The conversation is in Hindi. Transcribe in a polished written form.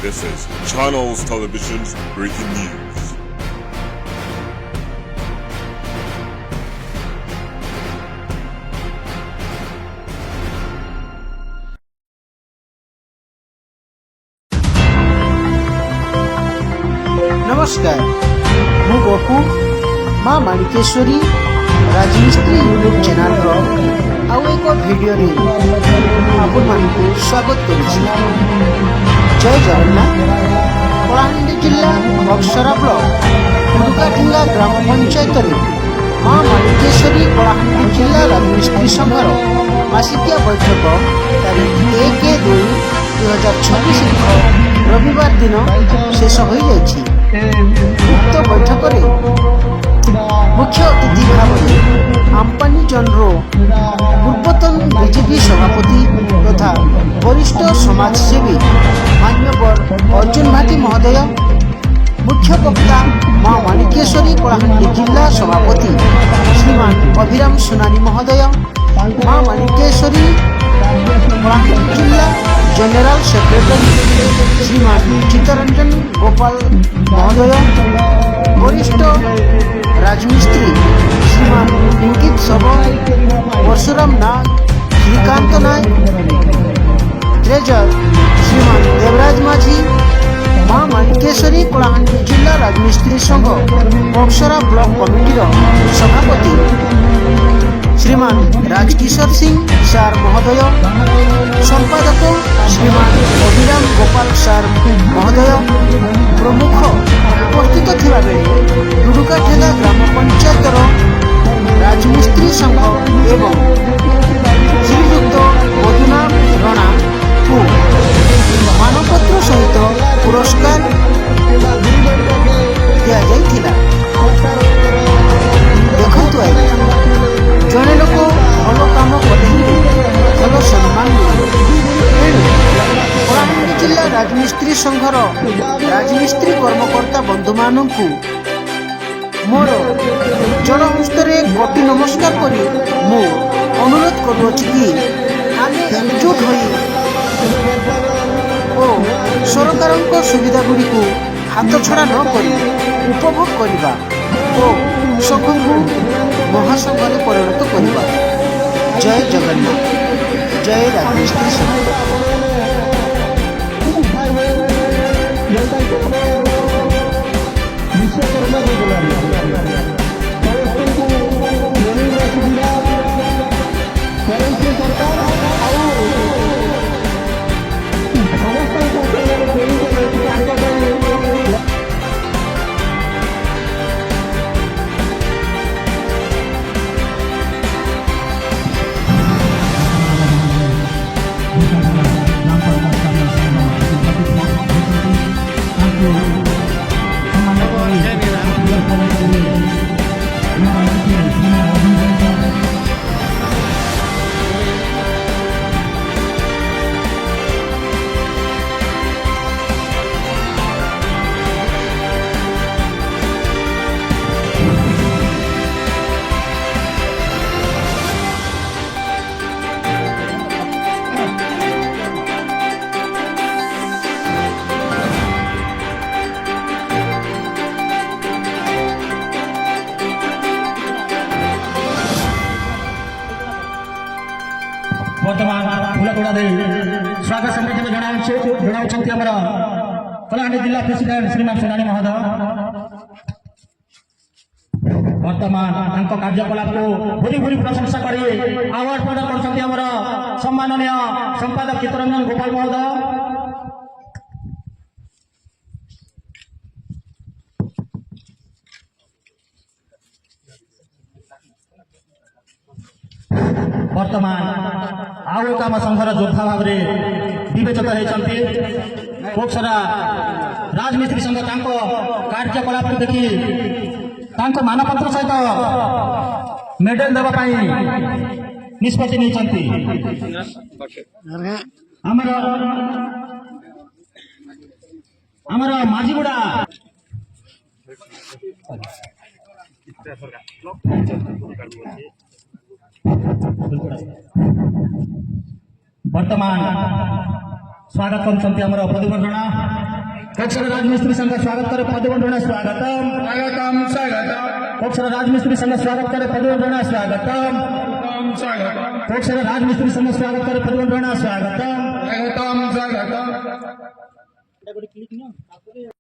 This is Channels Television's breaking news. नमस्कार मु गोपू माँ माणिकेश्वरी राजमिस्त्री यूट्यूब चैनल आउ एक भिडियो आपण मानक स्वागत करुछि। जय जगन्नाथ। कलाहांडी जिला बक्सरा ब्लॉक मुरुकाठिंगा ग्राम पंचायत माँ माणिकेश्वरी कलाहांडी जिला राजमिस्त्री संघर मासिकिया बैठक तारीख 1-2-2026 रविवार दिन शेष हो जाइछि। उक्त बैठक मुख्य अतिथि भाव में आम्पानी जनरो पूर्वतन बीजेपी सभापति तथा वरिष्ठ समाजसेवी मान्यवर अर्जुन भाटी महोदय, मुख्य वक्ता माँ माणिकेश्वरी कलाहांडी जिला सभापति श्रीमान अभिराम सोनानी महोदय, माँ माणिकेश्वरी कलाहांडी जिला जनरल सेक्रेटरी श्रीमान चित्तरंजन गोपाल महोदय, वरिष्ठ राजमिस्त्री श्रीमान अंकित सब, परशुराम नाग, श्रीकांत नायक, ट्रेजर श्रीमान देवराज माझी, माँ माणिकेश्वरी कलाहांडी जिला राजमिस्त्री संघ बक्सरा ब्लॉक कमिटीर सभापति श्रीमान राजकिशोर सिंह सार महोदय, संपादक श्रीमान अभिराम गोपाल सार महोदय प्रमुख उपस्थित थिबा बेले दुडुकाठेला ग्राम पंचायत राजमिस्त्री संघ एवं श्रीयुक्त मधुनाम रणा को मानपत्र सहित पुरस्कार दिया जाइथिला। देखंतु जड़े लोक भल कम कले भल सम्मान कलाहांडी जिला राजमिस्त्री संघर राजमिस्त्री कर्मकर्ता बंधु मानक मोर जन हस्तरे कोटि नमस्कार करी मु अनुरोध करुछि कि आमे एकजुट होई ओ सरकारक सुविधा गुड़ी को हाथ छड़ा न करी उपभोग करिबा ओ संघ महासंघ में परिणत करवा। जय जगन्नाथ। जय राजमिस्त्री संघ। वर्तमान फूलतोड़ा दे स्वागत सम्बर्धना जनाउछन्ति हमर कलाहांडी जिला प्रेसिडेंट श्रीमान सोनानी महोदय। वर्तमान तांको कार्यकलाप को भूरी भूरी प्रशंसा करी अवार्ड प्रदान करछन्ति हमर सम्माननीय संपादक चित्तरंजन गोपाल महोदय। वर्तमान आउ एक आम संघर योद्धा भाव में विवेचित होती बक्सरा राजमिस्त्री संघ कार्यकलाप देखि मानपत्र सहित मेडल देवाई निष्पत्ति नहीं। आमर माझीगुड़ा वर्तमान स्वागत कर प्रतिवर्षण कोक्षर राजमिस्त्री संघ स्वागत करे पदवंदना स्वागतम स्वागतम स्वागतम कोक्षर राजमिस्त्री संघ स्वागत करे पदवंदना स्वागतम स्वागतम कोक्षर राजमिस्त्री संघ स्वागत करे पदवंदना स्वागतम